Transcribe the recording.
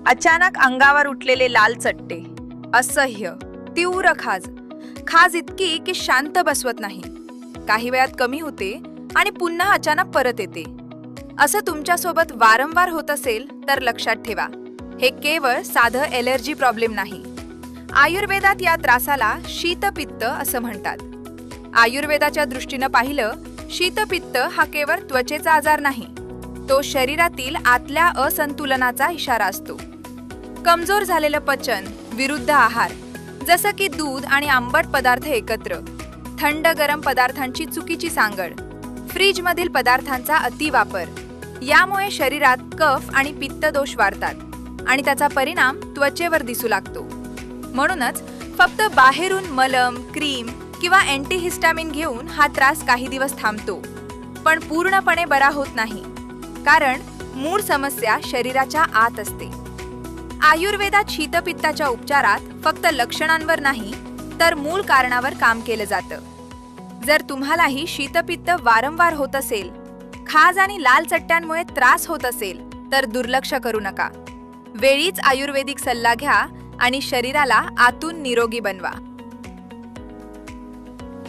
अचानक अंगावर उठलेले लाल चट्टे, असह्य, तीव्र खाज इतकी की शांत बसवत नाही. काही वेळात कमी होते आणि पुन्हा अचानक परत येते. असं तुमच्यासोबत वारंवार होत असेल तर लक्षात ठेवा, हे केवळ साधं एलर्जी प्रॉब्लेम नाही. आयुर्वेदात या त्रासाला शीतपित्त असं म्हणतात. आयुर्वेदाच्या दृष्टीनं पाहिलं, शीतपित्त हा केवळ त्वचेचा आजार नाही, तो शरीरातील आतल्या असंतुलनाचा इशारा असतो. कमजोर झालेलं पचन, विरुद्ध आहार जसं की दूध आणि आंबट पदार्थ एकत्र, थंड गरम पदार्थांची चुकीची सांगड, फ्रीजमधील पदार्थांचा अतिवापर यामुळे शरीरात कफ आणि पित्त दोष वाढतात आणि त्याचा परिणाम त्वचेवर दिसू लागतो. म्हणूनच फक्त बाहेरून मलम, क्रीम किंवा अँटीहिस्टामिन घेऊन हा त्रास काही दिवस थांबतो, पण पूर्णपणे बरा होत नाही, कारण मूळ समस्या शरीराच्या आत असते. आयुर्वेदात शीतपित्ताच्या उपचारात फक्त लक्षणांवर नाही तर मूळ कारणावर काम केलं जातं. जर तुम्हालाही शीतपित्त वारंवार होत असेल, खाज आणि लाल चट्ट्यांमुळे त्रास होत असेल तर दुर्लक्ष करू नका. वेळीच आयुर्वेदिक सल्ला घ्या आणि शरीराला आतून निरोगी बनवा.